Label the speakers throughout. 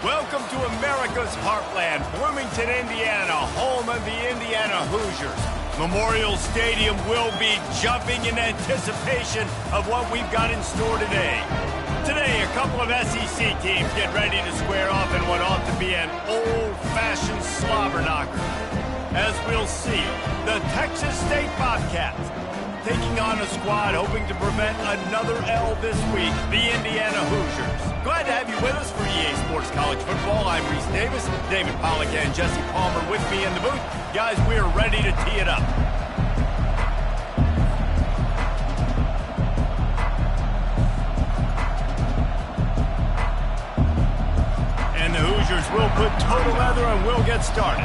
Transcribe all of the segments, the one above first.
Speaker 1: Welcome to America's heartland, Bloomington, Indiana, home of the Indiana Hoosiers. Memorial Stadium will be jumping in anticipation of what we've got in store today. Today, a couple of SEC teams get ready to square off in what ought to be an old-fashioned slobber knocker. As we'll see, the Texas State Bobcats taking on a squad hoping to prevent another L this week, the Indiana Hoosiers. Glad to have you with us for EA Sports College Football. I'm Reese Davis, David Pollack and Jesse Palmer with me in the booth. Guys, we're ready to tee it up. And the Hoosiers will put total leather and we'll get started.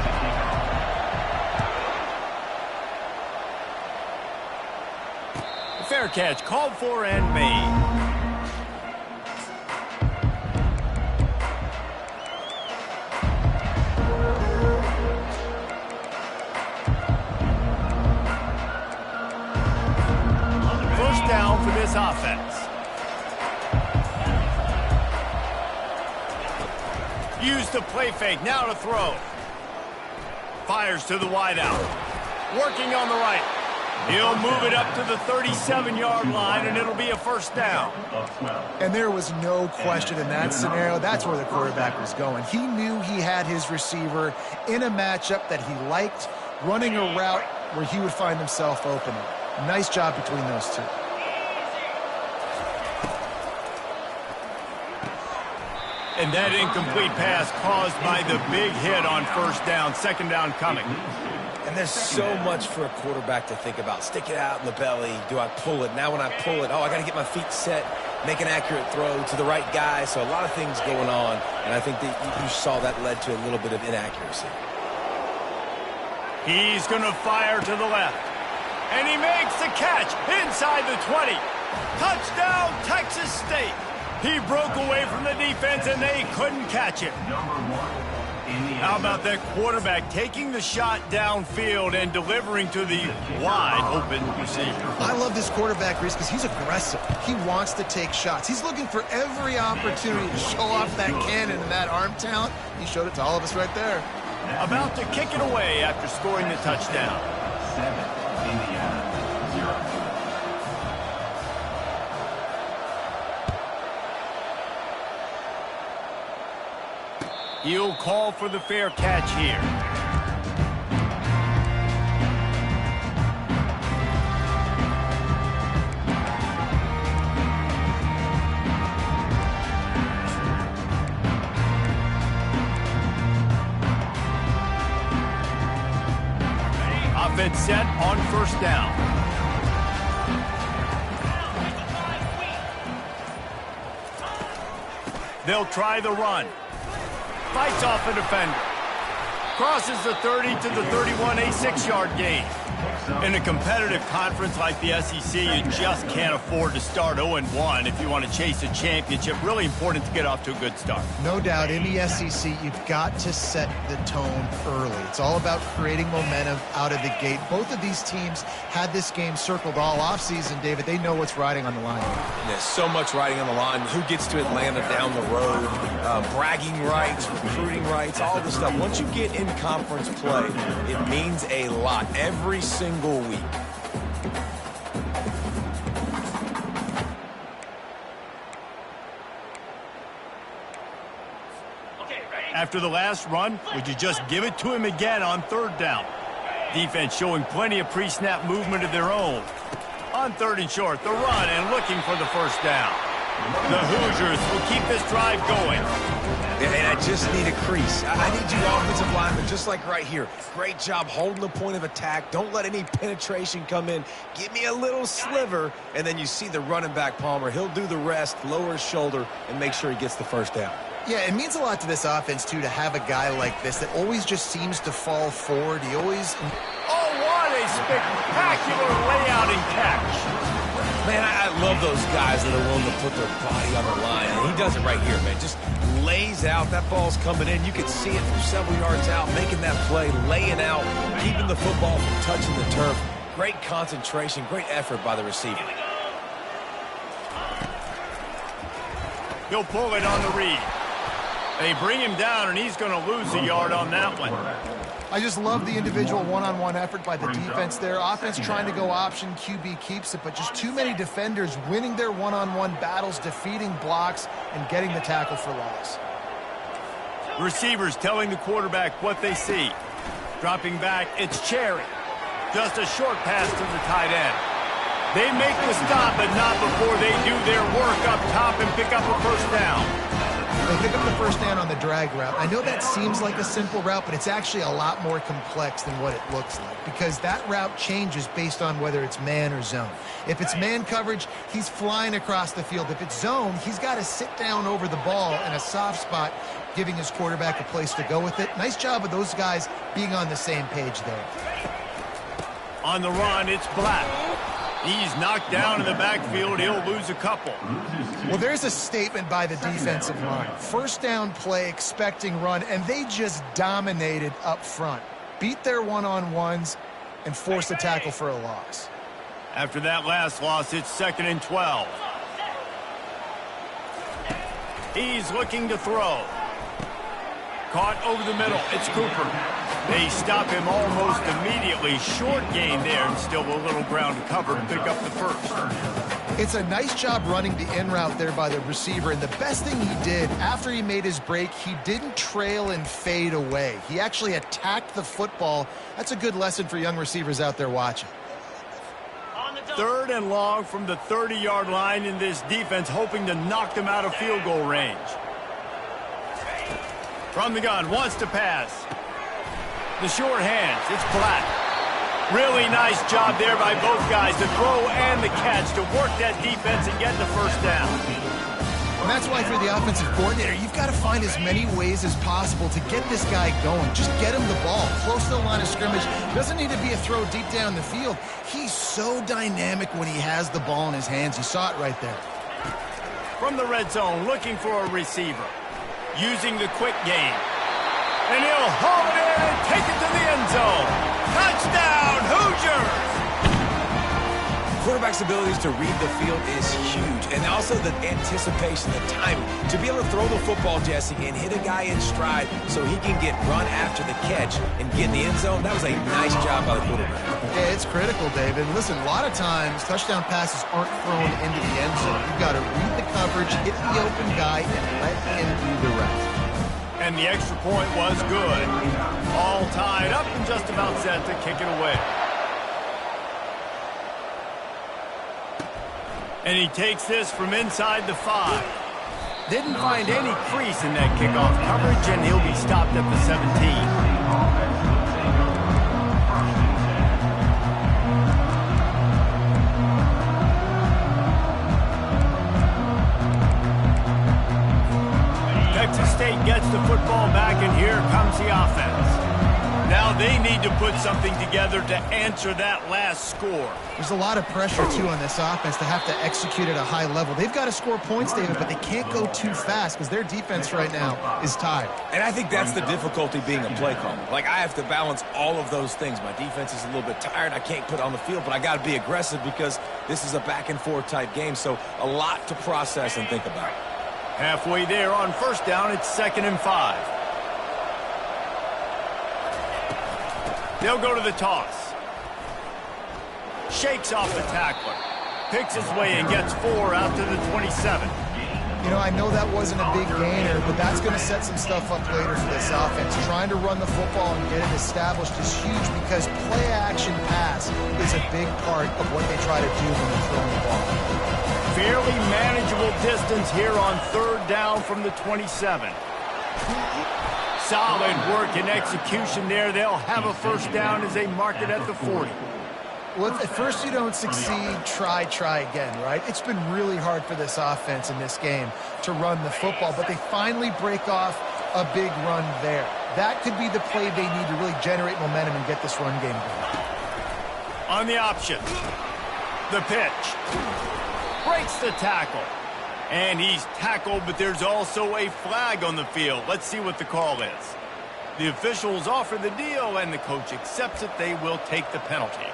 Speaker 1: Fair catch called for and made. First down for this offense. Use the play fake, now to throw. Fires to the wideout. Working on the right. He'll move it up to the 37-yard line, and it'll be a first down.
Speaker 2: And there was no question in that scenario. That's where the quarterback was going. He knew he had his receiver in a matchup that he liked, running a route where he would find himself open. Nice job between those two.
Speaker 1: And that incomplete pass caused by the big hit on first down, second down coming.
Speaker 3: And there's so much for a quarterback to think about. Stick it out in the belly. Do I pull it? Now when I pull it, I got to get my feet set, make an accurate throw to the right guy. So a lot of things going on, and I think that you saw that led to a little bit of inaccuracy.
Speaker 1: He's going to fire to the left. And he makes the catch inside the 20. Touchdown, Texas State. He broke away from the defense, and they couldn't catch him. How about that quarterback taking the shot downfield and delivering to the wide-open receiver?
Speaker 2: I love this quarterback, Reese, because he's aggressive. He wants to take shots. He's looking for every opportunity to show off that cannon and that arm talent. He showed it to all of us right there.
Speaker 1: About to kick it away after scoring the touchdown.
Speaker 4: 7, Indiana, 0.
Speaker 1: He'll call for the fair catch here. Offense set on first down. They'll try the run. Fights off a defender. Crosses the 30 to the 31, a 6-yard gain. In a competitive conference like the SEC, you just can't afford to start 0-1 if you want to chase a championship. Really important to get off to a good start.
Speaker 2: No doubt, in the SEC, you've got to set the tone early. It's all about creating momentum out of the gate. Both of these teams had this game circled all offseason, David. They know what's riding on the line.
Speaker 3: There's so much riding on the line. Who gets to Atlanta down the road? Bragging rights, recruiting rights, all this stuff. Once you get in conference play, it means a lot every single week.
Speaker 1: After the last run, would you just give it to him again on third down? Defense showing plenty of pre-snap movement of their own. On third and short, the run and looking for the first down. The Hoosiers will keep this drive going.
Speaker 3: And I just need a crease. I need you offensive linemen, just like right here. Great job holding the point of attack. Don't let any penetration come in. Give me a little sliver, and then you see the running back, Palmer. He'll do the rest, lower his shoulder, and make sure he gets the first down.
Speaker 2: Yeah, it means a lot to this offense, too, to have a guy like this that always just seems to fall forward. He always...
Speaker 1: Oh, what a spectacular layout and catch.
Speaker 3: Man, I love those guys that are willing to put their body on the line. And he does it right here, man. Just lays out. That ball's coming in. You can see it from several yards out, making that play, laying out, keeping the football from touching the turf. Great concentration, great effort by the receiver.
Speaker 1: He'll pull it on the read. They bring him down, and he's going to lose a yard on that one.
Speaker 2: I just love the individual one-on-one effort by the defense there. Offense trying to go option, QB keeps it, but just too many defenders winning their one-on-one battles, defeating blocks, and getting the tackle for loss.
Speaker 1: Receivers telling the quarterback what they see. Dropping back, it's Cherry. Just a short pass to the tight end. They make the stop, but not before they do their work up top and pick up a first down.
Speaker 2: They pick up the first down on the drag route. I know that seems like a simple route, but it's actually a lot more complex than what it looks like because that route changes based on whether it's man or zone. If it's man coverage, he's flying across the field. If it's zone, he's got to sit down over the ball in a soft spot, giving his quarterback a place to go with it. Nice job of those guys being on the same page there.
Speaker 1: On the run, it's Black. He's knocked down in the backfield. He'll lose a couple.
Speaker 2: Well, there's a statement by the defensive line. First down play, expecting run, and they just dominated up front. Beat their one-on-ones and forced a tackle for a loss.
Speaker 1: After that last loss, it's 2nd and 12. He's looking to throw. Caught over the middle. It's Cooper. They stop him almost immediately. Short gain there, and still a little ground to cover to pick up the first.
Speaker 2: It's a nice job running the in route there by the receiver, and the best thing he did after he made his break, he didn't trail and fade away. He actually attacked the football. That's a good lesson for young receivers out there watching.
Speaker 1: 3rd and long from the 30-yard line in this defense, hoping to knock them out of field goal range. From the gun, wants to pass. The short hands, it's Black. Really nice job there by both guys, the throw and the catch, to work that defense and get the first down.
Speaker 2: And that's why for the offensive coordinator, you've got to find as many ways as possible to get this guy going. Just get him the ball close to the line of scrimmage. Doesn't need to be a throw deep down the field. He's so dynamic when he has the ball in his hands. You saw it right there.
Speaker 1: From the red zone, looking for a receiver. Using the quick game. And he'll haul it in and take it to the end zone. Touchdown, Hoosiers!
Speaker 3: Quarterback's abilities to read the field is huge, and also the anticipation, the timing. To be able to throw the football, Jesse, and hit a guy in stride so he can get run after the catch and get in the end zone, that was a nice job by the quarterback.
Speaker 2: Yeah, it's critical, David. Listen, a lot of times touchdown passes aren't thrown into the end zone. You've got to read the coverage, hit the open guy, and let him do the rest.
Speaker 1: And the extra point was good. All tied up and just about set to kick it away. And he takes this from inside the 5. Didn't find any crease in that kickoff coverage, and he'll be stopped at the 17. Texas State gets the football back, and here comes the offense. Now they need to put something together to answer that last score.
Speaker 2: There's a lot of pressure, too, on this offense to have to execute at a high level. They've got to score points, David, but they can't go too fast because their defense right now is tied.
Speaker 3: And I think that's the difficulty being a play caller. Like, I have to balance all of those things. My defense is a little bit tired. I can't put on the field, but I got to be aggressive because this is a back-and-forth type game, so a lot to process and think about.
Speaker 1: Halfway there on first down, it's 2nd and 5. They'll go to the toss. Shakes off the tackler. Picks his way and gets 4 out to the 27.
Speaker 2: You know, I know that wasn't a big gainer, but that's going to set some stuff up later for this offense. Trying to run the football and get it established is huge because play-action pass is a big part of what they try to do when they're throwing the ball.
Speaker 1: Fairly manageable distance here on 3rd down from the 27. Solid work and execution there. They'll have a first down as they mark it at the 40.
Speaker 2: Well, if at first you don't succeed, try again, right? It's been really hard for this offense in this game to run the football, but they finally break off a big run there. That could be the play they need to really generate momentum and get this run game going.
Speaker 1: On the option, the pitch. Breaks the tackle. And he's tackled, but there's also a flag on the field. Let's see what the call is. The officials offer the deal, and the coach accepts it. They will take the penalty.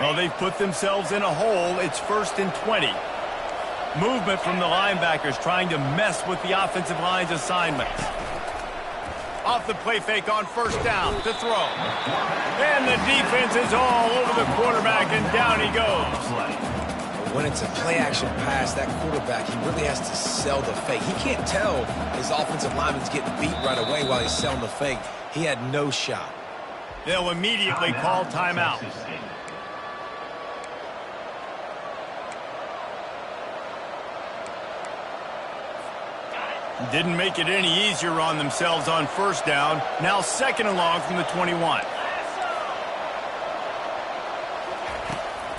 Speaker 1: Well, they've put themselves in a hole. It's 1st and 20. Movement from the linebackers trying to mess with the offensive line's assignments. Off the play fake on 1st down to throw. And the defense is all over the quarterback, and down he goes.
Speaker 3: When it's a play-action pass, that quarterback, he really has to sell the fake. He can't tell his offensive lineman's getting beat right away while he's selling the fake. He had no shot.
Speaker 1: They'll immediately call timeout. Didn't make it any easier on themselves on 1st down. Now 2nd and long from the 21.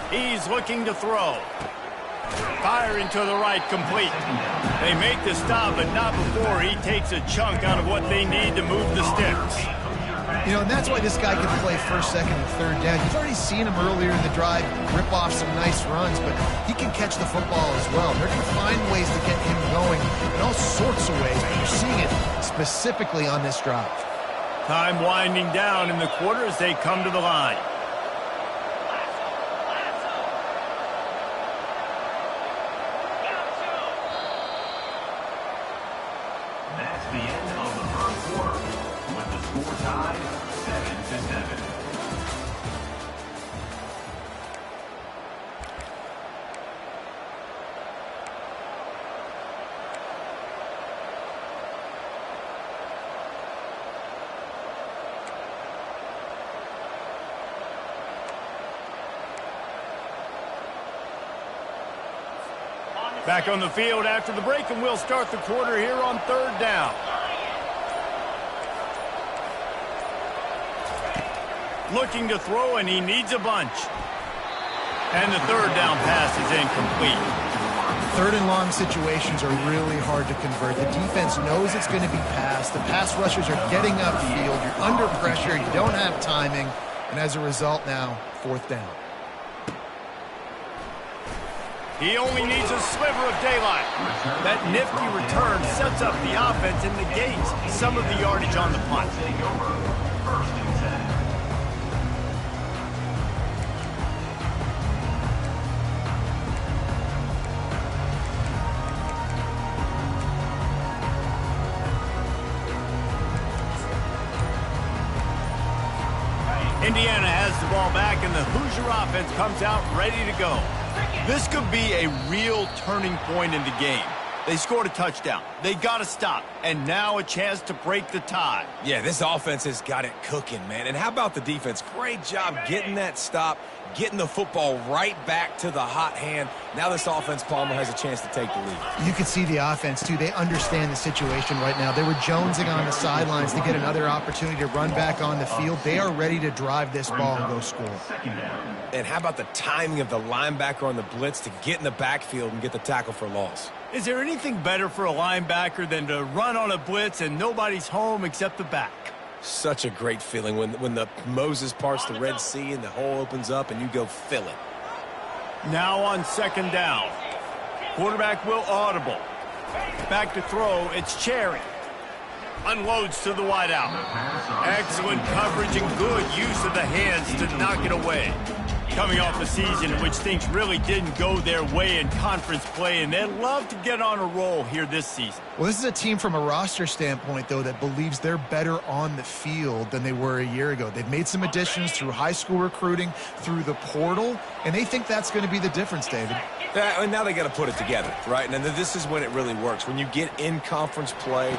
Speaker 1: He's looking to throw. Firing to the right, complete. They make the stop, but not before he takes a chunk out of what they need to move the sticks.
Speaker 2: You know, and that's why this guy can play 1st, 2nd, and 3rd down. You've already seen him earlier in the drive rip off some nice runs, but he can catch the football as well. They're going to find ways to get him going in all sorts of ways, but you're seeing it specifically on this drive.
Speaker 1: Time winding down in the quarter as they come to the line.
Speaker 4: That's the end of the 1st quarter, with the score tied 7-7.
Speaker 1: Back on the field after the break, and we'll start the quarter here on 3rd down. Looking to throw, and he needs a bunch. And the 3rd down pass is incomplete.
Speaker 2: 3rd and long situations are really hard to convert. The defense knows it's going to be passed. The pass rushers are getting upfield. You're under pressure. You don't have timing. And as a result now, 4th down.
Speaker 1: He only needs a sliver of daylight. That nifty return sets up the offense and negates some of the yardage on the punt. Indiana has the ball back, and the Hoosier offense comes out ready to go. This could be a real turning point in the game. They scored a touchdown. They got to stop. And now a chance to break the tie.
Speaker 3: Yeah, this offense has got it cooking, man. And how about the defense? Great job getting that stop, getting the football right back to the hot hand. Now this offense, Palmer, has a chance to take the lead.
Speaker 2: You can see the offense, too. They understand the situation right now. They were jonesing on the sidelines to get another opportunity to run back on the field. They are ready to drive this ball and go score.
Speaker 3: And how about the timing of the linebacker on the blitz to get in the backfield and get the tackle for loss?
Speaker 1: Is there anything better for a linebacker than to run on a blitz and nobody's home except the back?
Speaker 3: Such a great feeling when the Moses parts the Red Sea and the hole opens up and you go fill it.
Speaker 1: Now on 2nd down. Quarterback will audible. Back to throw, it's Cherry. Unloads to the wideout. Excellent coverage and good use of the hands to knock it away. Coming off a season in which things really didn't go their way in conference play, and they'd love to get on a roll here this season.
Speaker 2: Well, this is a team from a roster standpoint, though, that believes they're better on the field than they were a year ago. They've made some additions through high school recruiting, through the portal, and they think that's going to be the difference, David.
Speaker 3: Yeah, and now they got to put it together, right? And this is when it really works. When you get in conference play.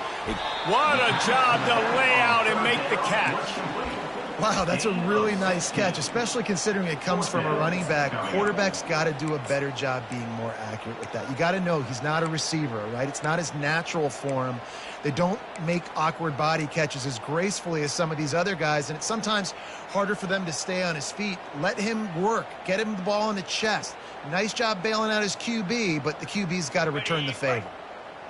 Speaker 1: What a job to lay out and make the catch.
Speaker 2: Wow, that's a really nice catch, especially considering it comes from a running back. Quarterback's got to do a better job being more accurate with that. You got to know he's not a receiver, right? It's not as natural for him. They don't make awkward body catches as gracefully as some of these other guys, and it's sometimes harder for them to stay on his feet. Let him work. Get him the ball in the chest. Nice job bailing out his QB, but the QB's got to return the favor.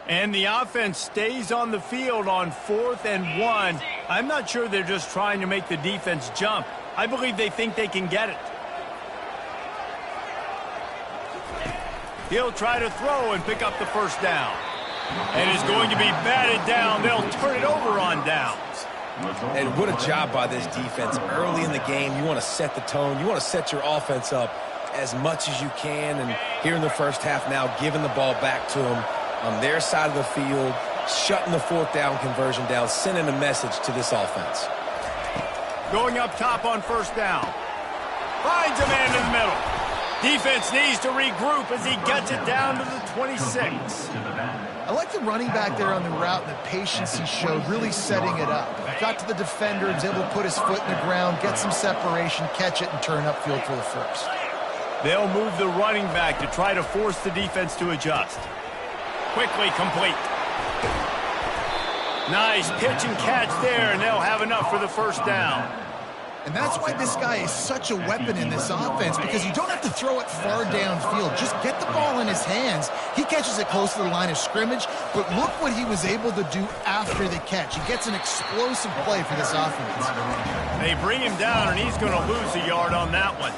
Speaker 1: And the offense stays on the field on 4th and 1. I'm not sure they're just trying to make the defense jump. I believe they think they can get it. He'll try to throw and pick up the 1st down. And is going to be batted down. They'll turn it over on downs.
Speaker 3: And what a job by this defense. Early in the game, you want to set the tone. You want to set your offense up as much as you can. And here in the first half now, giving the ball back to them on their side of the field, shutting the fourth down conversion down, sending a message to this offense.
Speaker 1: Going up top on first down. Finds a man in the middle. Defense needs to regroup as he gets it down to the 26.
Speaker 2: I like the running back there on the route and the patience he showed, really setting it up. Got to the defender, was able to put his foot in the ground, get some separation, catch it, and turn upfield for the first.
Speaker 1: They'll move the running back to try to force the defense to adjust. Quickly complete. Nice pitch and catch there, and they'll have enough for the first down.
Speaker 2: And that's why this guy is such a weapon in this offense, because you don't have to throw it far downfield. Just get the ball in his hands. He catches it close to the line of scrimmage, but look what he was able to do after the catch. He gets an explosive play for this offense.
Speaker 1: They bring him down, and he's going to lose a yard on that one.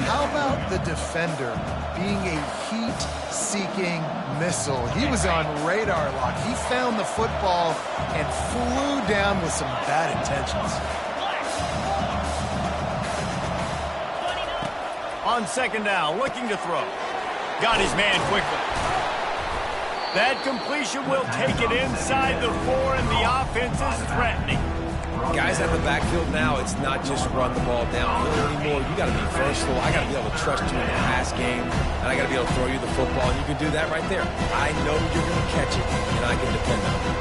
Speaker 2: How about the defender being a heat-seeking missile? He was on radar lock. He found the football and flew down with some bad intentions.
Speaker 1: On second down, looking to throw. Got his man quickly. That completion will take it inside the 4, and the offense is threatening.
Speaker 3: Guys out of the backfield now, it's not just run the ball downhill anymore. You got to be versatile. I got to be able to trust you in the pass game, and I got to be able to throw you the football, and you can do that right there. I know you're going to catch it, and I can depend on it.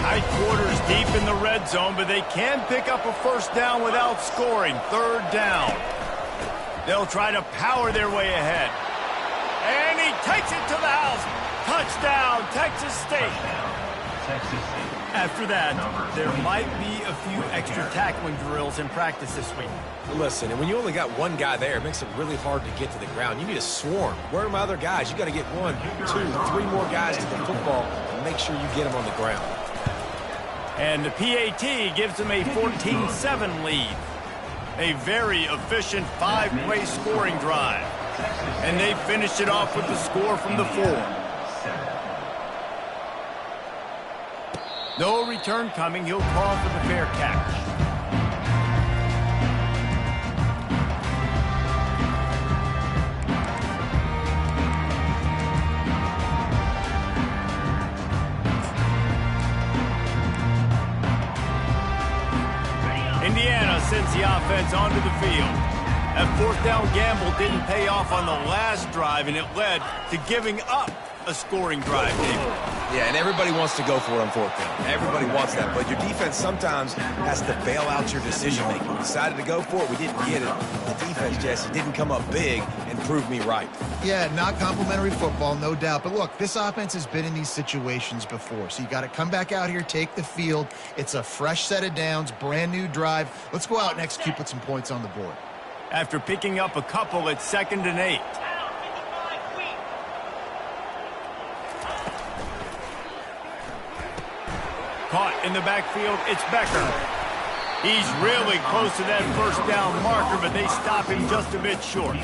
Speaker 1: Tight quarters deep in the red zone, but they can pick up a first down without scoring. Third down. They'll try to power their way ahead. And he takes it to the house. Touchdown, Texas State. After that, there might be a few extra tackling drills in practice this week.
Speaker 3: Listen, and when you only got one guy there, it makes it really hard to get to the ground. You need a swarm. Where are my other guys? You got to get 1, 2, 3 more guys to the football and make sure you get them on the ground.
Speaker 1: And the PAT gives them a 14-7 lead. A very efficient 5-play scoring drive. And they finished it off with the score from the 4. No return coming. He'll call for the fair catch. Indiana sends the offense onto the field. That fourth down gamble didn't pay off on the last drive, and it led to giving up a scoring drive, David.
Speaker 3: Yeah, and everybody wants to go for it on fourth down. Everybody wants that, but your defense sometimes has to bail out your decision-making. We decided to go for it. We didn't get it. The defense, Jesse, didn't come up big and prove me right.
Speaker 2: Yeah, not complimentary football, no doubt. But look, this offense has been in these situations before, so you got to come back out here, take the field. It's a fresh set of downs, brand new drive. Let's go out and execute, put some points on the board.
Speaker 1: After picking up a couple at 2nd and 8. Caught in the backfield, it's Becker. He's really close to that first down marker, but they stop him just a bit short.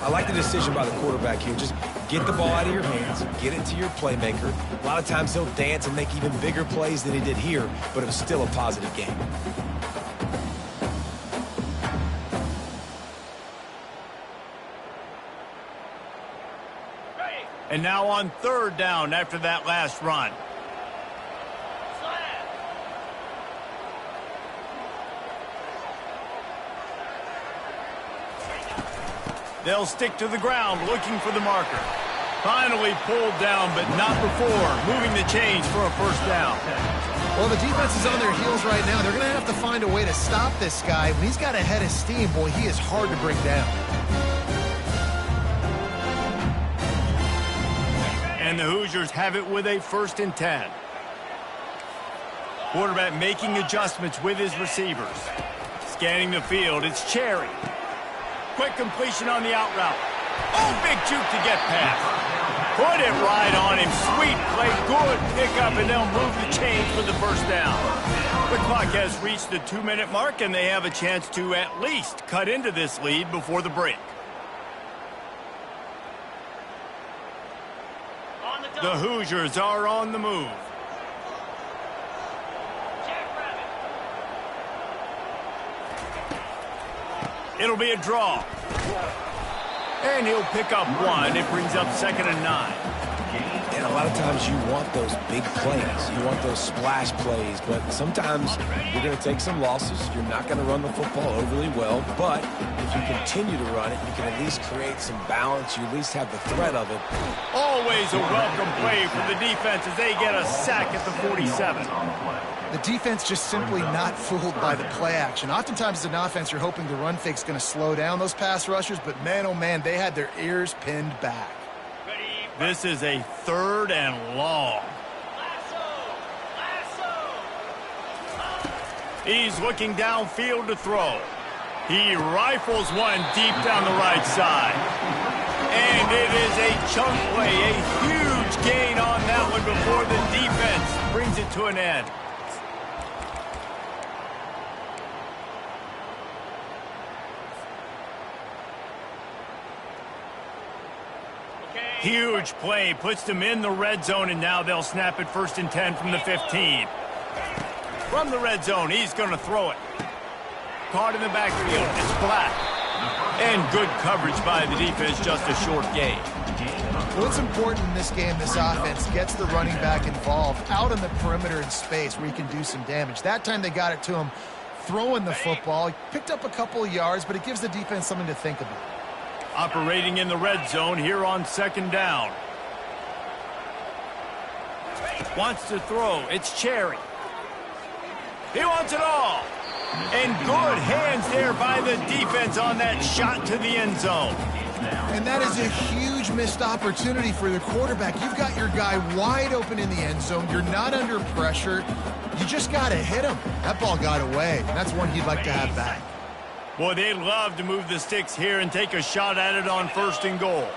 Speaker 3: I like the decision by the quarterback here. Just get the ball out of your hands, get it to your playmaker. A lot of times he'll dance and make even bigger plays than he did here, but it was still a positive game.
Speaker 1: And now on 3rd down after that last run. They'll stick to the ground looking for the marker. Finally pulled down, but not before moving the chains for a first down.
Speaker 2: Well, the defense is on their heels right now. They're going to have to find a way to stop this guy. When he's got a head of steam, boy, he is hard to bring down.
Speaker 1: And the Hoosiers have it with a 1st and 10. Quarterback making adjustments with his receivers. Scanning the field, it's Cherry. Quick completion on the out route. Oh, big juke to get past. Put it right on him. Sweet play, good pickup, and they'll move the chains for the first down. The clock has reached the 2-minute mark, and they have a chance to at least cut into this lead before the break. The Hoosiers are on the move. It'll be a draw. And he'll pick up one. It brings up 2nd and 9.
Speaker 3: And a lot of times you want those big plays. You want those splash plays. But sometimes you're going to take some losses. You're not going to run the football overly well. But if you continue to run it, you can at least create some balance. You at least have the threat of it.
Speaker 1: Always a welcome play for the defense as they get a sack at the 47.
Speaker 2: The defense just simply not fooled by the play action. Oftentimes as an offense, you're hoping the run fake's going to slow down those pass rushers, but man, oh man, they had their ears pinned back.
Speaker 1: This is a 3rd and long. He's looking downfield to throw. He rifles one deep down the right side. And it is a chunk play, a huge gain on that one before the defense brings it to an end. Huge play, puts them in the red zone, and now they'll snap it 1st and 10 from the 15. From the red zone, he's going to throw it. Caught in the backfield, it's Black. And good coverage by the defense, just a short gain.
Speaker 2: What's important in this game, this offense gets the running back involved out on the perimeter in space where he can do some damage. That time they got it to him throwing the football. He picked up a couple of yards, but it gives the defense something to think about.
Speaker 1: Operating in the red zone here on 2nd down. Wants to throw. It's Cherry. He wants it all. And good hands there by the defense on that shot to the end zone.
Speaker 2: And that is a huge missed opportunity for the quarterback. You've got your guy wide open in the end zone. You're not under pressure. You just got to hit him. That ball got away. That's one he'd like to have back.
Speaker 1: Boy, they'd love to move the sticks here and take a shot at it on 1st and goal.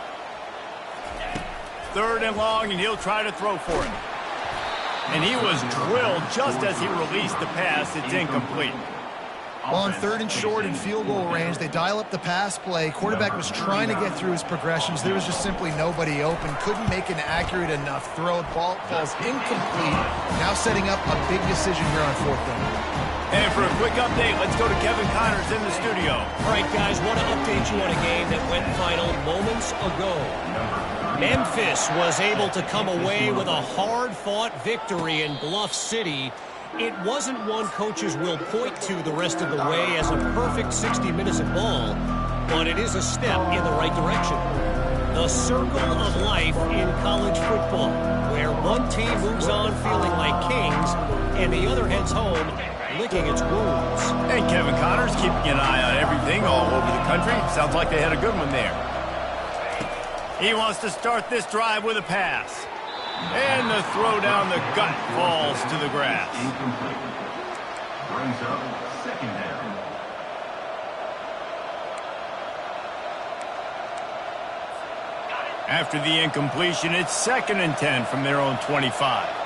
Speaker 1: 3rd and long, and he'll try to throw for it. And he was drilled just as he released the pass. It's incomplete.
Speaker 2: On 3rd and short and field goal range, they dial up the pass play. Quarterback was trying to get through his progressions. There was just simply nobody open. Couldn't make an accurate enough throw. Ball falls incomplete. Now setting up a big decision here on 4th down.
Speaker 1: And for a quick update, let's go to Kevin Connors in the studio.
Speaker 5: All right, guys, want to update you on a game that went final moments ago. Memphis was able to come away with a hard-fought victory in Bluff City. It wasn't one coaches will point to the rest of the way as a perfect 60 minutes of ball, but it is a step in the right direction. The circle of life in college football, where one team moves on feeling like kings and the other heads home licking its wounds.
Speaker 1: And Kevin Connors keeping an eye on everything all over the country. Sounds like they had a good one there. He wants to start this drive with a pass. And the throw down the gut falls to the grass.
Speaker 4: Incomplete. Brings up 2nd down.
Speaker 1: After the incompletion, it's 2nd and 10 from their own 25.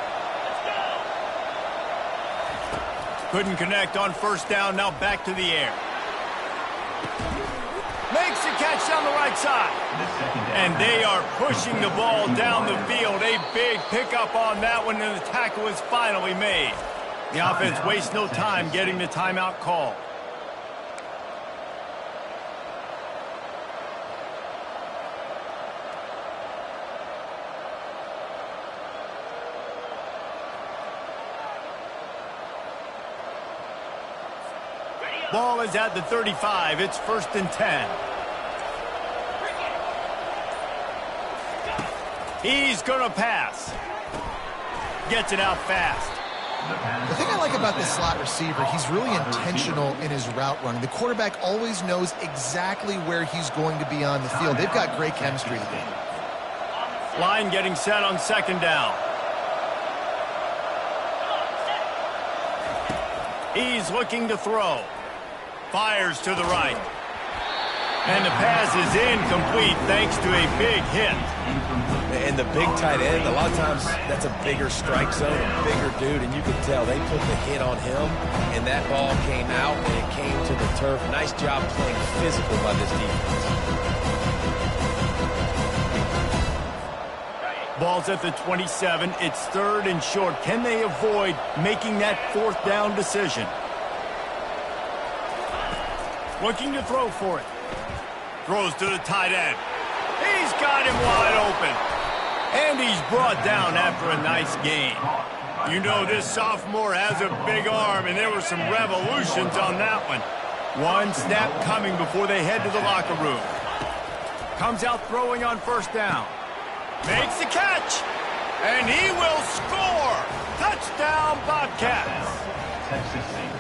Speaker 1: Couldn't connect on 1st down, now back to the air. Makes the catch down the right side. And they are pushing the ball down the field. A big pickup on that one, and the tackle is finally made. The offense wastes no time getting the timeout call. Ball is at the 35. It's 1st and 10. He's going to pass. Gets it out fast.
Speaker 2: The thing I like about this slot receiver, he's really intentional in his route running. The quarterback always knows exactly where he's going to be on the field. They've got great chemistry together.
Speaker 1: Line getting set on 2nd down. He's looking to throw. Fires to the right. And the pass is incomplete thanks to a big hit.
Speaker 3: And the big tight end, a lot of times that's a bigger strike zone, a bigger dude, and you can tell they put the hit on him, and that ball came out, and it came to the turf. Nice job playing physical by this defense.
Speaker 1: Ball's at the 27. It's 3rd and short. Can they avoid making that 4th down decision? Looking to throw for it. Throws to the tight end. He's got him wide open. And he's brought down after a nice gain. You know this sophomore has a big arm, and there were some revolutions on that one. One snap coming before they head to the locker room. Comes out throwing on first down. Makes the catch. And he will score. Touchdown, Bobcats.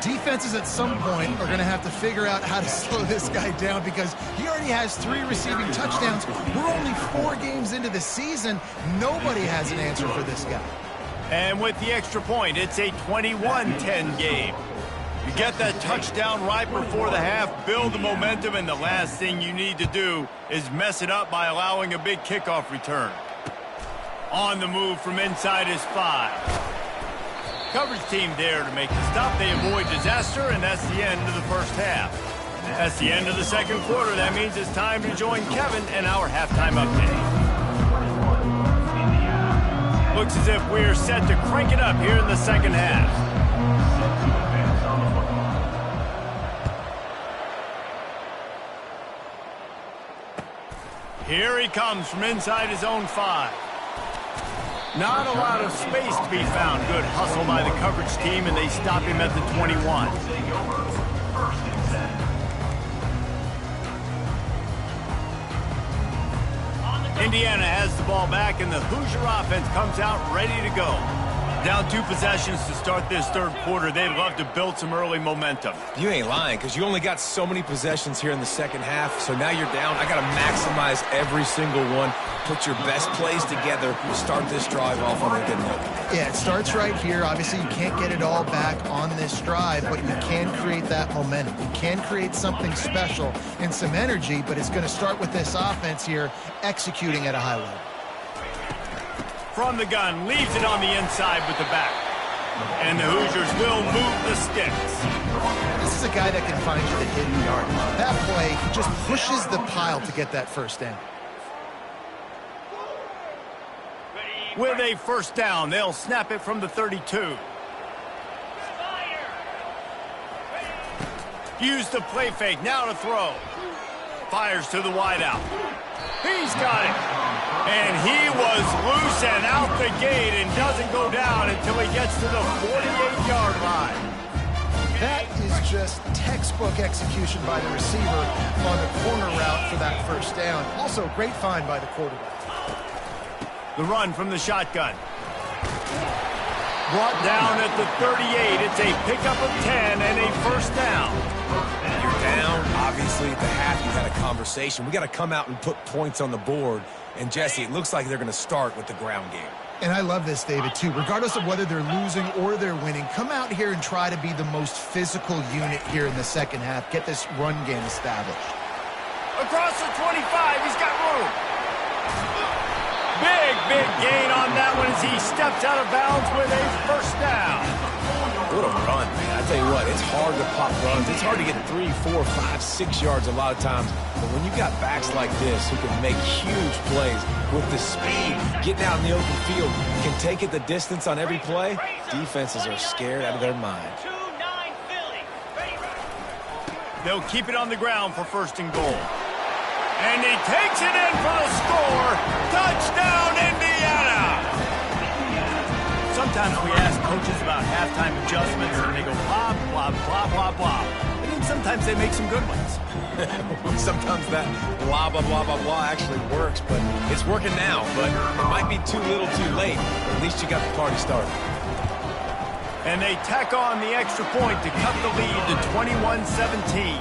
Speaker 2: Defenses at some point are going to have to figure out how to slow this guy down because he already has 3 receiving touchdowns. We're only 4 games into the season. Nobody has an answer for this guy.
Speaker 1: And with the extra point, it's a 21-10 game. You get that touchdown right before the half, build the momentum, and the last thing you need to do is mess it up by allowing a big kickoff return. On the move from inside his 5. Coverage team there to make the stop. They avoid disaster, and that's the end of the first half. That's the end of the second quarter. That means it's time to join Kevin and our halftime update. Looks as if we're set to crank it up here in the second half. Here he comes from inside his own 5. Not a lot of space to be found. Good hustle by the coverage team, and they stop him at the 21. Indiana has the ball back, and the Hoosier offense comes out ready to go. Down 2 possessions to start this third quarter. They'd love to build some early momentum.
Speaker 3: You ain't lying, because you only got so many possessions here in the second half, so now you're down. I got to maximize every single one. Put your best plays together. Start this drive off on a good note.
Speaker 2: Yeah, it starts right here. Obviously, you can't get it all back on this drive, but you can create that momentum. You can create something special and some energy, but it's going to start with this offense here executing at a high level.
Speaker 1: From the gun, leaves it on the inside with the back. And the Hoosiers will move the sticks.
Speaker 2: This is a guy that can find you the hidden yard. That play, he just pushes the pile to get that first down.
Speaker 1: With a first down, they'll snap it from the 32. Use the play fake, now to throw. Fires to the wideout. He's got it. And he was loose and out the gate and doesn't go down until he gets to the 48-yard line.
Speaker 2: That is just textbook execution by the receiver on the corner route for that first down. Also, great find by the quarterback.
Speaker 1: The run from the shotgun. Brought down at the 38. It's a pickup of 10 and a first down.
Speaker 3: You're down. Obviously, at the half, you had a conversation. We got to come out and put points on the board. And, Jesse, it looks like they're going to start with the ground game.
Speaker 2: And I love this, David, too. Regardless of whether they're losing or they're winning, come out here and try to be the most physical unit here in the second half. Get this run game established.
Speaker 1: Across the 25, he's got room. Big gain on that one as he steps out of bounds with a first down.
Speaker 3: What a run, man. I tell you what, it's hard to pop runs. It's hard to get 3, 4, 5, 6 yards a lot of times. But when you got backs like this who can make huge plays with the speed, getting out in the open field, can take it the distance on every play, defenses are scared out of their mind.
Speaker 1: They'll keep it on the ground for first and goal. And he takes it in for the score. Touchdown, Indiana! Sometimes we ask coaches about halftime adjustments, and they go blah, blah, blah, blah, blah. And then sometimes they make some good ones.
Speaker 3: Sometimes that blah, blah, blah, blah, blah actually works, but it's working now. But it might be too little too late. At least you got the party started.
Speaker 1: And they tack on the extra point to cut the lead to 21-17.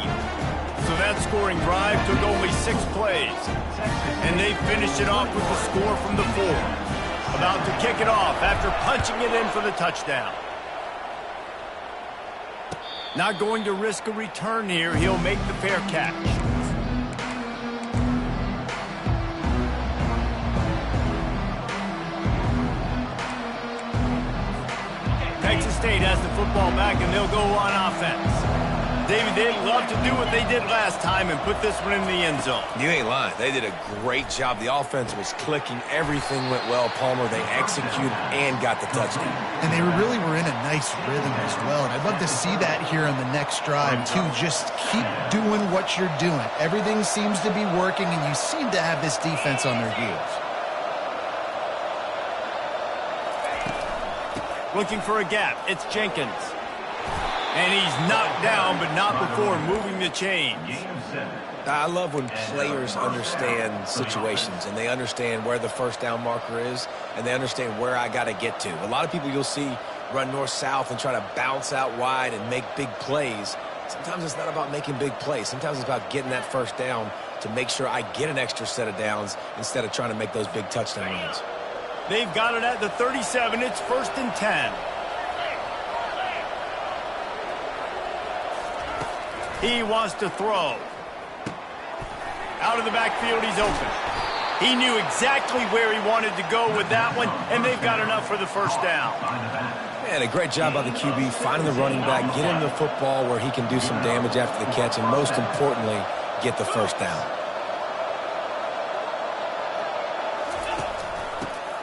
Speaker 1: So that scoring drive took only 6 plays. And they finished it off with the score from the 4. About to kick it off after punching it in for the touchdown. Not going to risk a return here. He'll make the fair catch. Texas State has the football back, and they'll go on offense. David, they'd love to do what they did last time and put this one in the end zone.
Speaker 3: You ain't lying. They did a great job. The offense was clicking. Everything went well. Palmer, they executed and got the touchdown.
Speaker 2: And they really were in a nice rhythm as well. And I'd love to see that here on the next drive, too. Just keep doing what you're doing. Everything seems to be working, and you seem to have this defense on their heels.
Speaker 1: Looking for a gap. It's Jenkins. And he's knocked down, but not before moving the chains.
Speaker 3: I love when players understand situations and they understand where the first down marker is and they understand where I got to get to. A lot of people you'll see run north-south and try to bounce out wide and make big plays. Sometimes it's not about making big plays. Sometimes it's about getting that first down to make sure I get an extra set of downs instead of trying to make those big touchdown runs.
Speaker 1: They've got it at the 37. It's 1st and 10. He wants to throw. Out of the backfield, he's open. He knew exactly where he wanted to go with that one, and they've got enough for the first down.
Speaker 3: Man, a great job by the QB finding the running back, get him the football where he can do some damage after the catch, and most importantly, get the first down.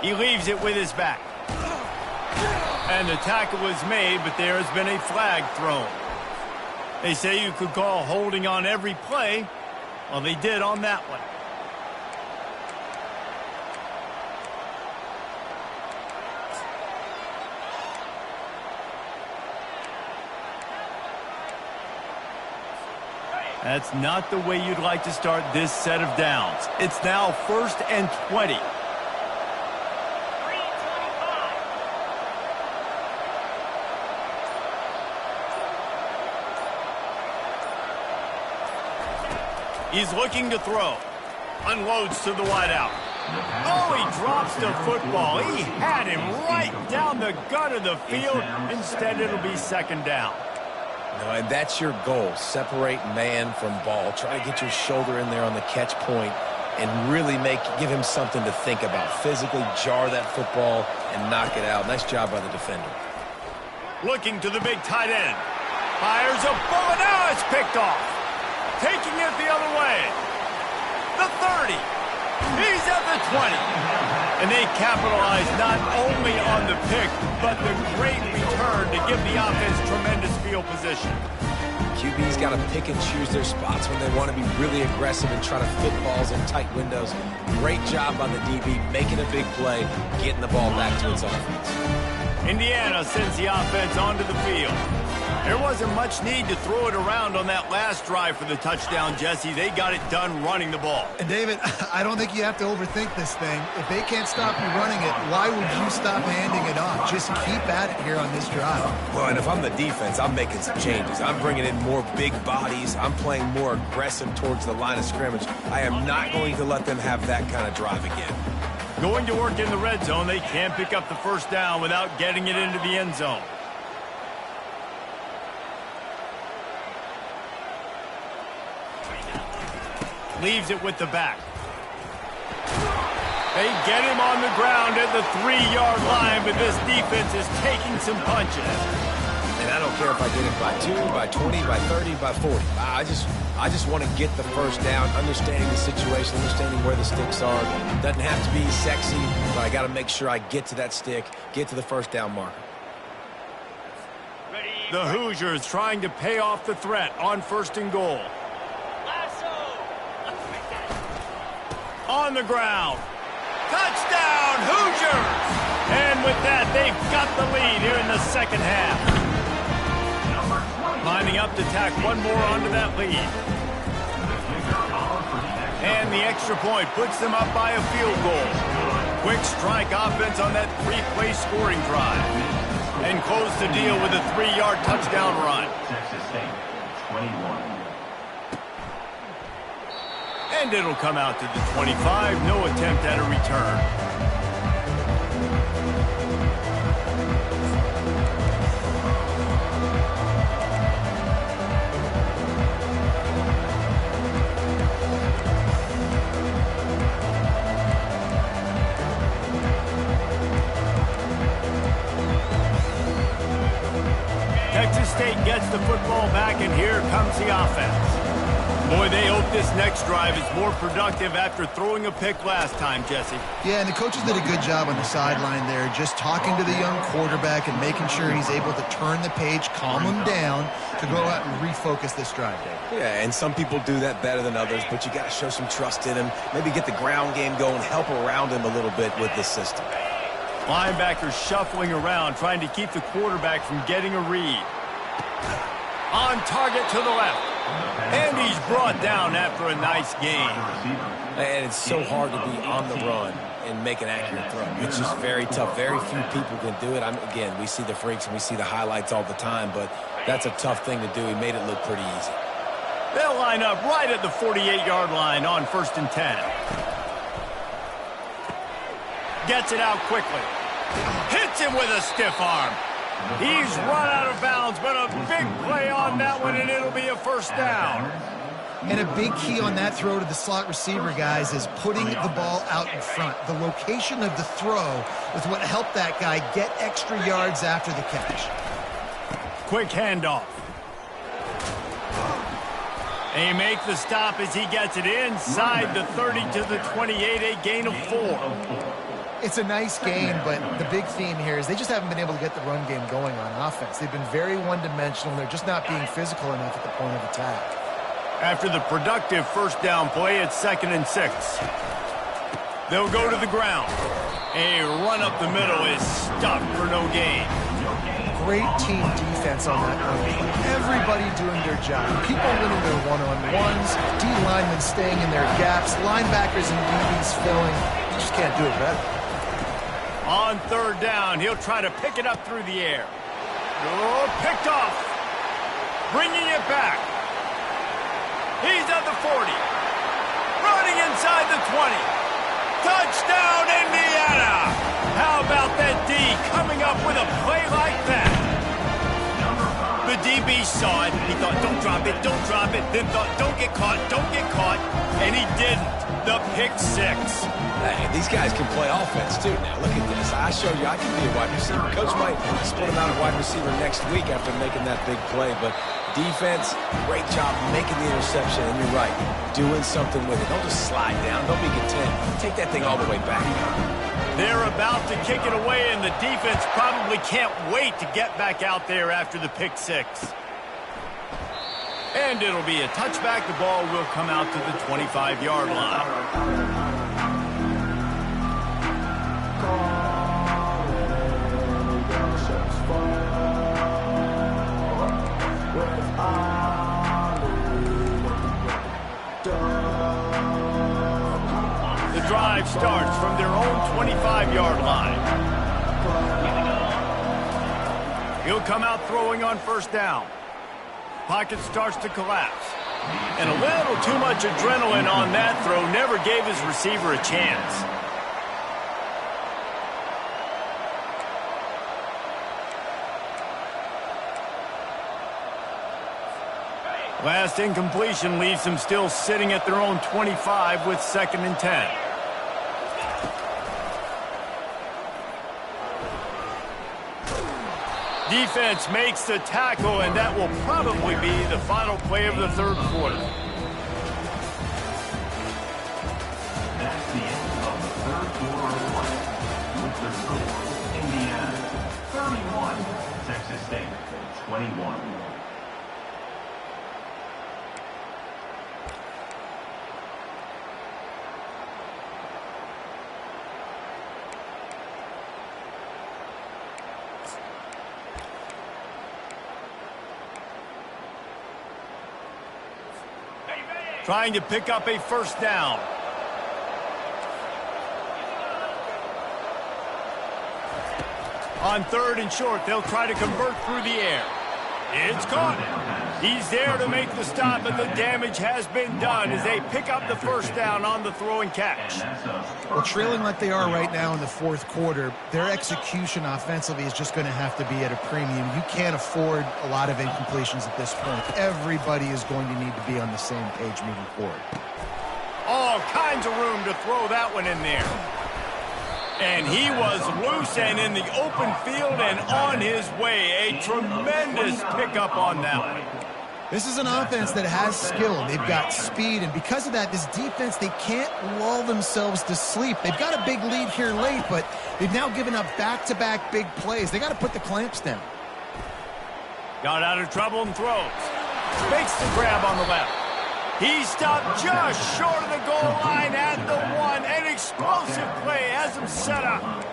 Speaker 1: He leaves it with his back. And the tackle was made, but there has been a flag thrown. They say you could call holding on every play. Well, they did on that one. That's not the way you'd like to start this set of downs. It's now 1st and 20. He's looking to throw. Unloads to the wideout. Oh, he drops the football. He had him right down the gut of the field. Instead, it'll be 2nd down.
Speaker 3: No, and that's your goal. Separate man from ball. Try to get your shoulder in there on the catch point and really give him something to think about. Physically jar that football and knock it out. Nice job by the defender.
Speaker 1: Looking to the big tight end. Fires a bullet. Now it's picked off. Taking it the other way. The 30. He's at the 20. And they capitalize not only on the pick, but the great return to give the offense tremendous field position.
Speaker 3: QB's got to pick and choose their spots when they want to be really aggressive and try to fit balls in tight windows. Great job on the DB, making a big play, getting the ball back to its offense.
Speaker 1: Indiana sends the offense onto the field. There wasn't much need to throw it around on that last drive for the touchdown, Jesse. They got it done running the ball.
Speaker 2: And, David, I don't think you have to overthink this thing. If they can't stop you running it, why would you stop handing it off? Just keep at it here on this drive.
Speaker 3: Well, and if I'm the defense, I'm making some changes. I'm bringing in more big bodies. I'm playing more aggressive towards the line of scrimmage. I am not going to let them have that kind of drive again.
Speaker 1: Going to work in the red zone, they can't pick up the first down without getting it into the end zone. Leaves it with the back. They get him on the ground at the 3-yard line, but this defense is taking some punches.
Speaker 3: And I don't care if I get it by 2, by 20, by 30, by 40. I just want to get the first down, understanding the situation, understanding where the sticks are. Doesn't have to be sexy, but I got to make sure I get to that stick, get to the first down marker.
Speaker 1: The Hoosiers trying to pay off the threat on 1st and goal. On the ground. Touchdown, Hoosiers! And with that, they've got the lead here in the second half. Lining up to tack one more onto that lead. And the extra point puts them up by a field goal. Quick strike offense on that 3-play scoring drive. And close the deal with a 3-yard touchdown run.
Speaker 4: Texas State, 21.
Speaker 1: And it'll come out to the 25. No attempt at a return. Texas State gets the football back, and here comes the offense. Boy, they hope this next drive is more productive after throwing a pick last time, Jesse.
Speaker 2: Yeah, and the coaches did a good job on the sideline there, just talking to the young quarterback and making sure he's able to turn the page, calm him down to go out and refocus this drive, Dave.
Speaker 3: Yeah, and some people do that better than others, but you got to show some trust in him. Maybe get the ground game going, help around him a little bit with this system.
Speaker 1: Linebackers shuffling around, trying to keep the quarterback from getting a read. On target to the left. And he's brought down after a nice gain.
Speaker 3: And it's so hard to be on the run and make an accurate throw. It's just very tough. Very few people can do it. Again, we see the freaks and we see the highlights all the time, but that's a tough thing to do. He made it look pretty easy.
Speaker 1: They'll line up right at the 48-yard line on 1st and 10. Gets it out quickly. Hits him with a stiff arm. He's run out of bounds, but a big play on that one, and it'll be a first down.
Speaker 2: And a big key on that throw to the slot receiver, guys, is putting the ball out in front. The location of the throw is what helped that guy get extra yards after the catch.
Speaker 1: Quick handoff. They make the stop as he gets it inside the 30 to the 28, a gain of 4.
Speaker 2: It's a nice game, but the big theme here is they just haven't been able to get the run game going on offense. They've been very one-dimensional, and they're just not being physical enough at the point of attack.
Speaker 1: After the productive first down play, it's 2nd and 6. They'll go to the ground. A run up the middle is stuffed for no gain.
Speaker 2: Great team defense on that run. Everybody doing their job. People winning their one-on-ones, D linemen staying in their gaps, linebackers and DBs filling. You just can't do it better.
Speaker 1: On 3rd down, he'll try to pick it up through the air. Oh, picked off. Bringing it back. He's at the 40. Running inside the 20. Touchdown, Indiana! How about that D coming up with a play like that? The DB saw it. He thought, don't drop it, don't drop it. Then thought, don't get caught, don't get caught. And he didn't. The pick 6.
Speaker 3: Hey, these guys can play offense, too. Now, look at this. I showed you I can be a wide receiver. Coach might split him out of wide receiver next week after making that big play. But defense, great job making the interception. And you're right, doing something with it. Don't just slide down. Don't be content. Take that thing all the way back.
Speaker 1: They're about to kick it away, and the defense probably can't wait to get back out there after the pick 6. And it'll be a touchback. The ball will come out to the 25-yard line. The drive starts from their own 25-yard line. He'll come out throwing on 1st down. Pocket starts to collapse. And a little too much adrenaline on that throw never gave his receiver a chance. Last incompletion leaves them still sitting at their own 25 with 2nd and 10. Defense makes the tackle, and that will probably be the final play of the 3rd quarter.
Speaker 4: That's the end of the 3rd quarter of play. With the score, Indiana 31, Texas State 21.
Speaker 1: Trying to pick up a 1st down. On 3rd and short, they'll try to convert through the air. It's caught. He's there to make the stop, but the damage has been done as they pick up the 1st down on the throw and catch.
Speaker 2: Well, trailing like they are right now in the 4th quarter, their execution offensively is just going to have to be at a premium. You can't afford a lot of incompletions at this point. Everybody is going to need to be on the same page moving forward.
Speaker 1: All kinds of room to throw that one in there. And he was loose and in the open field and on his way. A tremendous pickup on that one.
Speaker 2: This is an offense that has skill. They've got speed, and because of that, this defense, they can't lull themselves to sleep. They've got a big lead here late, but they've now given up back-to-back big plays. They got to put the clamps down.
Speaker 1: Got out of trouble and throws. Makes the grab on the left. He stopped just short of the goal line at the one. An explosive play has him set up.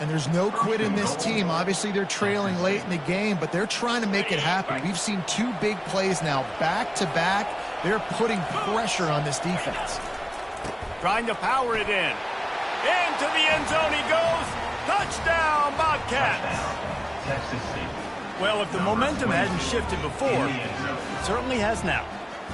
Speaker 2: And there's no quit in this team. Obviously, they're trailing late in the game, but they're trying to make it happen. We've seen two big plays now, back-to-back. They're putting pressure on this defense.
Speaker 1: Trying to power it in. Into the end zone he goes. Touchdown, Bobcats.
Speaker 4: Texas State.
Speaker 1: Well, if the momentum hadn't shifted before, it certainly has now.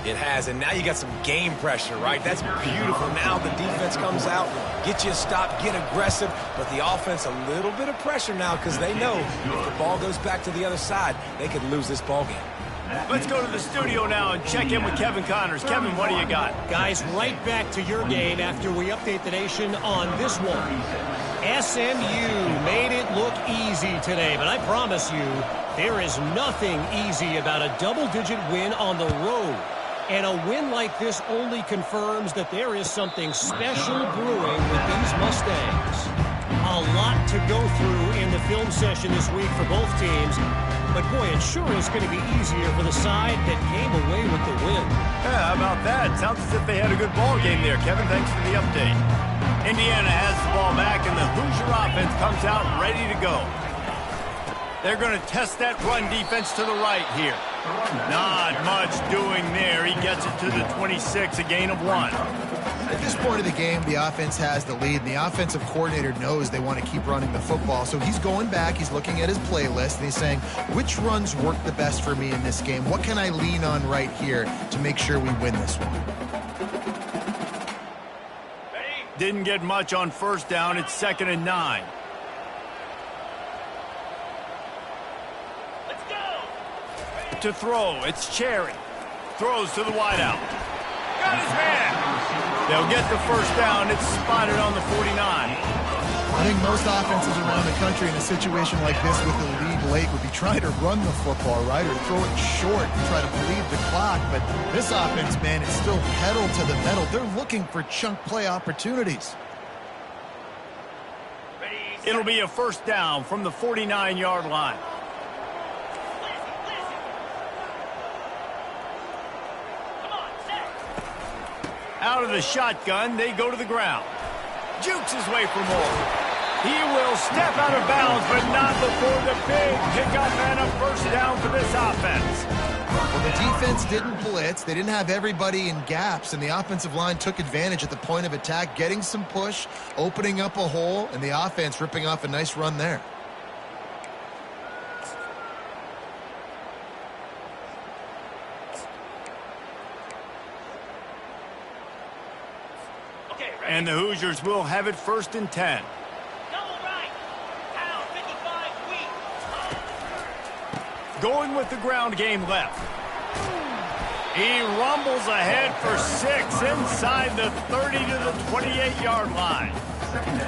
Speaker 3: It has, and now you got some game pressure, right? That's beautiful. Now the defense comes out, get you a stop, get aggressive, but the offense a little bit of pressure now because they know if the ball goes back to the other side, they could lose this ball game.
Speaker 1: Let's go to the studio now and check in with Kevin Connors. Kevin, what do you got?
Speaker 5: Guys, right back to your game after we update the nation on this one. SMU made it look easy today, but I promise you, there is nothing easy about a double-digit win on the road. And a win like this only confirms that there is something special brewing with these Mustangs. A lot to go through in the film session this week for both teams. But, boy, it sure is going to be easier for the side that came away with the win.
Speaker 1: Yeah, how about that? Sounds as if they had a good ball game there. Kevin, thanks for the update. Indiana has the ball back, and the Hoosier offense comes out ready to go. They're going to test that run defense to the right here. Not much doing there. He gets it to the 26, a gain of 1.
Speaker 2: At this point of the game, the offense has the lead, and the offensive coordinator knows they want to keep running the football. So he's going back, he's looking at his playlist, and he's saying, which runs work the best for me in this game? What can I lean on right here to make sure we win this one?
Speaker 1: Didn't get much on first down. It's 2nd and 9. To throw, it's Cherry. Throws to the wideout. Got his man. They'll get the first down. It's spotted on the 49.
Speaker 2: I think most offenses around the country in a situation like this with the lead late would be trying to run the football, right, or throw it short and try to bleed the clock. But this offense, man, is still pedal to the metal. They're looking for chunk play opportunities.
Speaker 1: It'll be a first down from the 49-yard line. Out of the shotgun, they go to the ground. Jukes his way for more. He will step out of bounds, but not before the big pickup and a first down for this offense.
Speaker 2: Well, the defense didn't blitz. They didn't have everybody in gaps, and the offensive line took advantage at the point of attack, getting some push, opening up a hole, and the offense ripping off a nice run there.
Speaker 1: And the Hoosiers will have it 1st and 10. Going with the ground game left. He rumbles ahead for 6 inside the 30 to the 28-yard line.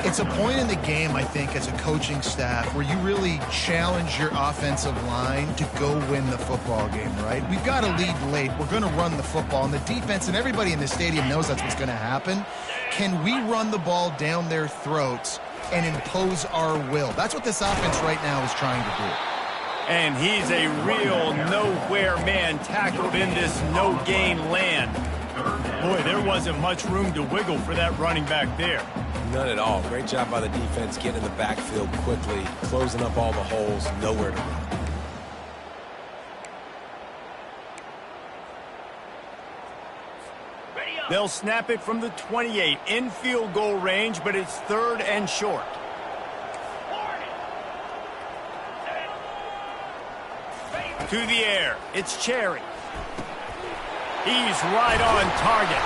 Speaker 2: It's a point in the game, I think, as a coaching staff where you really challenge your offensive line to go win the football game, right? We've got a lead late. We're going to run the football, and the defense and everybody in the stadium knows that's what's going to happen. Can we run the ball down their throats and impose our will? That's what this offense right now is trying to do.
Speaker 1: And he's a real nowhere man tackled in this no-gain land. Boy, there wasn't much room to wiggle for that running back there.
Speaker 3: None at all. Great job by the defense getting in the backfield quickly, closing up all the holes, nowhere to run.
Speaker 1: They'll snap it from the 28 in field goal range, but it's 3rd and short. To the air, it's Cherry. He's right on target.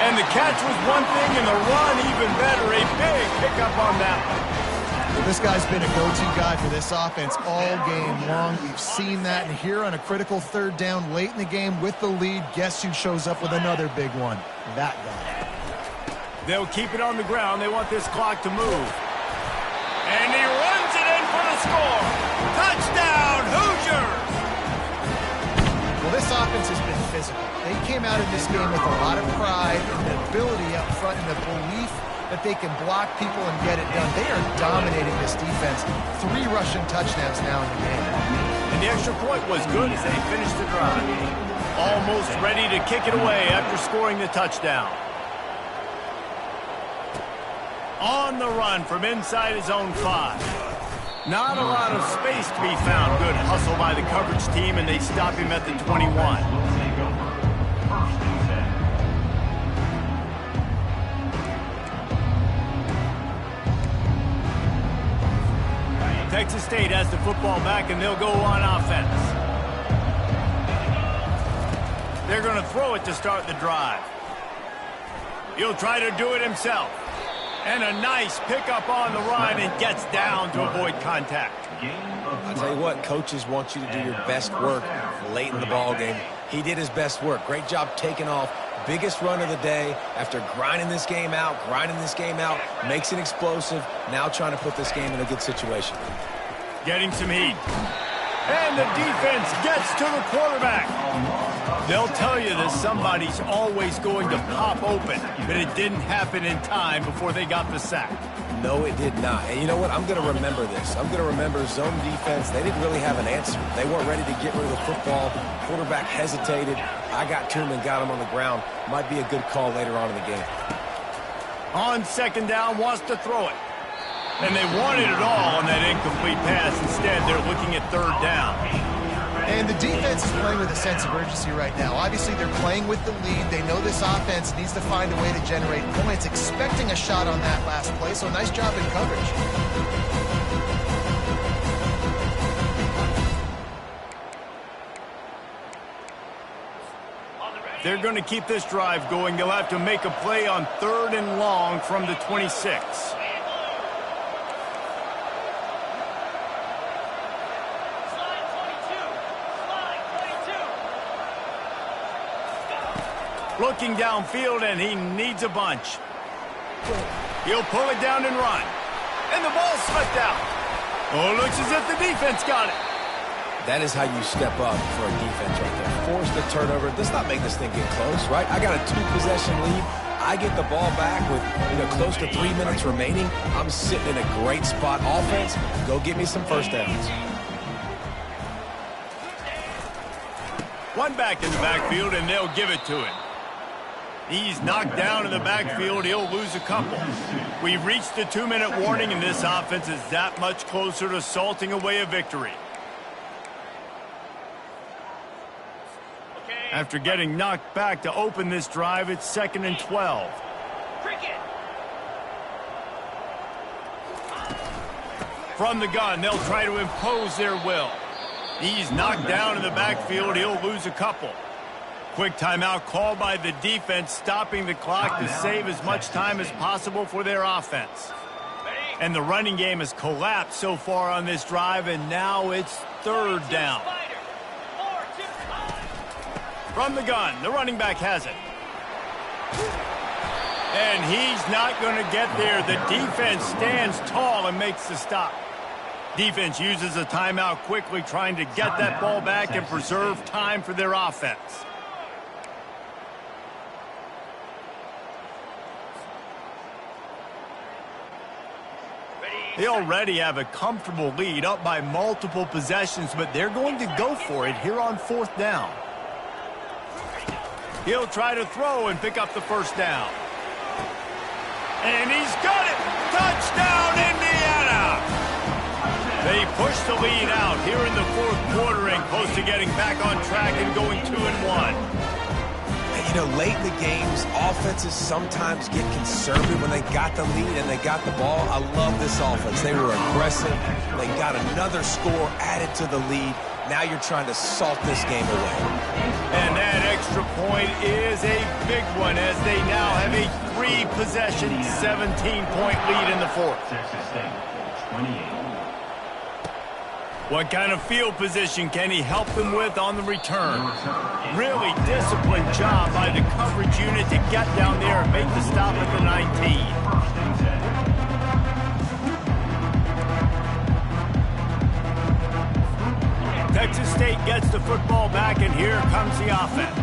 Speaker 1: And the catch was one thing, and the run even better. A big pickup on that one.
Speaker 2: Well, this guy's been a go-to guy for this offense all game long. We've seen that, and here on a critical 3rd down late in the game with the lead, guess who shows up with another big one? That guy.
Speaker 1: They'll keep it on the ground. They want this clock to move. And he runs it in for the score. Touchdown, Hoosiers!
Speaker 2: Well, this offense has been physical. They came out of this game with a lot of pride and the ability up front and the belief that they can block people and get it done. They are dominating this defense. 3 rushing touchdowns now in the game.
Speaker 1: And the extra point was good as they finished the drive. Almost ready to kick it away after scoring the touchdown. On the run from inside his own 5. Not a lot of space to be found. Good hustle by the coverage team, and they stop him at the 21. Texas State has the football back, and they'll go on offense. They're going to throw it to start the drive. He'll try to do it himself. And a nice pickup on the run and gets down to avoid contact.
Speaker 3: I'll tell you what, coaches want you to do your best work late in the ball game. He did his best work. Great job taking off. Biggest run of the day after grinding this game out, makes it explosive, now trying to put this game in a good situation.
Speaker 1: Getting some heat. And the defense gets to the quarterback. They'll tell you that somebody's always going to pop open, but it didn't happen in time before they got the sack.
Speaker 3: No, it did not. And you know what? I'm going to remember this. I'm going to remember zone defense. They didn't really have an answer. They weren't ready to get rid of the football. Quarterback hesitated. I got to him and got him on the ground. Might be a good call later on in the game.
Speaker 1: On second down, wants to throw it. And they wanted it all on that incomplete pass. Instead, they're looking at third down.
Speaker 2: And the defense is playing with a sense of urgency right now. Obviously, they're playing with the lead. They know this offense needs to find a way to generate points, expecting a shot on that last play. So nice job in coverage.
Speaker 1: They're going to keep this drive going. They'll have to make a play on 3rd and long from the 26. Looking downfield, and he needs a bunch. He'll pull it down and run. And the ball slipped out. Oh, looks as if the defense got it.
Speaker 3: That is how you step up for a defense right there. Force the turnover. Let's not make this thing get close, right? I got a 2-possession lead. I get the ball back with close to 3 minutes remaining. I'm sitting in a great spot. Offense, go get me some first downs.
Speaker 1: One back in the backfield, and they'll give it to him. He's knocked down in the backfield. He'll lose a couple. We've reached the 2-minute warning, and this offense is that much closer to salting away a victory. After getting knocked back to open this drive, it's 2nd and 12. From the gun, they'll try to impose their will. He's knocked down in the backfield. He'll lose a couple. Quick timeout called by the defense, stopping the clock to save as much time as possible for their offense. And the running game has collapsed so far on this drive, and now it's 3rd down. From the gun, the running back has it. And he's not going to get there. The defense stands tall and makes the stop. Defense uses a timeout quickly, trying to get that ball back and preserve time for their offense. They already have a comfortable lead, up by multiple possessions, but they're going to go for it here on 4th down. He'll try to throw and pick up the first down. And he's got it! Touchdown, Indiana! They push the lead out here in the 4th quarter and close to getting back on track and going 2-1.
Speaker 3: Late in the games, offenses sometimes get conservative when they got the lead and they got the ball. I love this offense. They were aggressive. They got another score added to the lead. Now you're trying to salt this game away.
Speaker 1: And that extra point is a big one as they now have a 3-possession, 17-point lead in the 4th.
Speaker 4: Texas State, 28.
Speaker 1: What kind of field position can he help them with on the return? Really disciplined job by the coverage unit to get down there and make the stop at the 19. here comes the offense.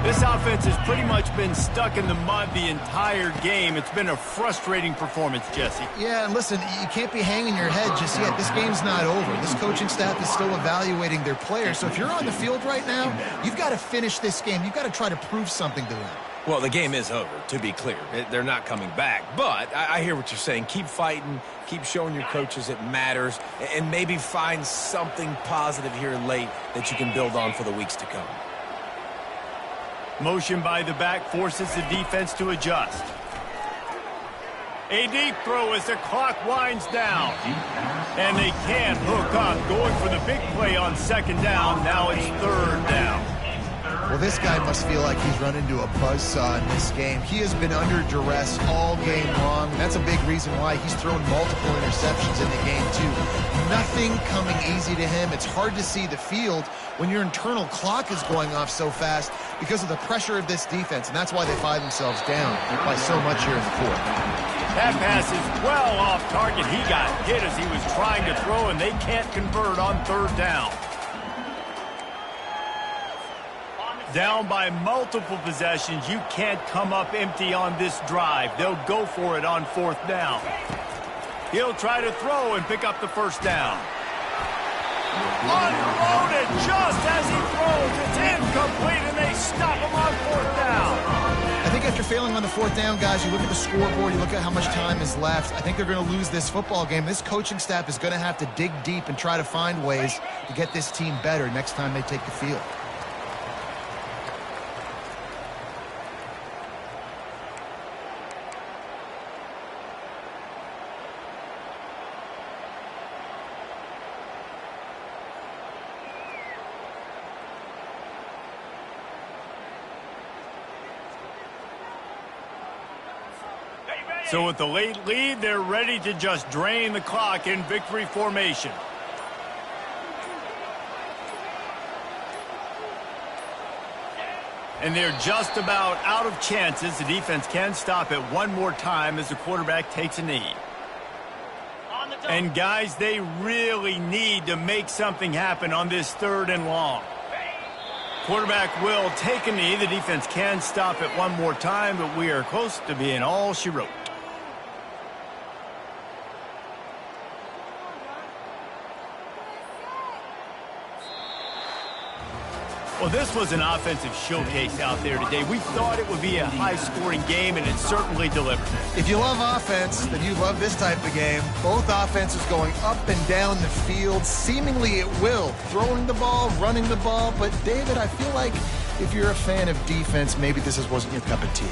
Speaker 1: This offense has pretty much been stuck in the mud the entire game. It's been a frustrating performance, Jesse.
Speaker 2: Yeah, and listen, you can't be hanging your head just yet. This game's not over. This coaching staff is still evaluating their players. So if you're on the field right now, you've got to finish this game. You've got to try to prove something to them.
Speaker 3: Well, the game is over, to be clear. They're not coming back. But I hear what you're saying. Keep fighting. Keep showing your coaches it matters. And maybe find something positive here late that you can build on for the weeks to come.
Speaker 1: Motion by the back forces the defense to adjust. A deep throw as the clock winds down. And they can't hook up. Going for the big play on second down. Now it's third down.
Speaker 2: Well, this guy must feel like he's run into a buzzsaw in this game. He has been under duress all game long. That's a big reason why he's thrown multiple interceptions in the game, too. Nothing coming easy to him. It's hard to see the field when your internal clock is going off so fast because of the pressure of this defense, and that's why they find themselves down by so much here in the fourth.
Speaker 1: That pass is well off target. He got hit as he was trying to throw, and they can't convert on third down. Down by multiple possessions, you can't come up empty on this drive. They'll go for it on fourth down. He'll try to throw and pick up the first down. Unloaded just as he throws. It's incomplete, and they stop him on fourth down.
Speaker 2: I think after failing on the fourth down, guys, you look at the scoreboard, you look at how much time is left. I think they're going to lose this football game. This coaching staff is going to have to dig deep and try to find ways to get this team better next time they take the field.
Speaker 1: So with the late lead, they're ready to just drain the clock in victory formation. And they're just about out of chances. The defense can stop it one more time as the quarterback takes a knee. And guys, they really need to make something happen on this third and long. Quarterback will take a knee. The defense can stop it one more time, but we are close to being all she wrote. Well, this was an offensive showcase out there today. We thought it would be a high-scoring game, and it certainly delivered.
Speaker 2: If you love offense, then you love this type of game. Both offenses going up and down the field, seemingly at will. Throwing the ball, running the ball. But, David, I feel like if you're a fan of defense, maybe this wasn't your cup of tea.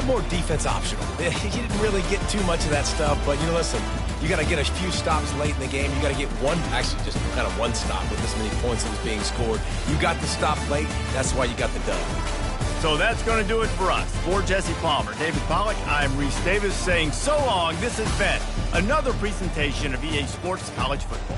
Speaker 3: More defense optional. You didn't really get too much of that stuff, but, listen, you got to get a few stops late in the game. You got to get just kind of one stop with this many points that was being scored. You got the stop late. That's why you got the dub.
Speaker 1: So that's going to do it for us. For Jesse Palmer, David Pollack, I'm Reese Davis saying so long. This has been another presentation of EA Sports College Football.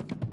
Speaker 6: point.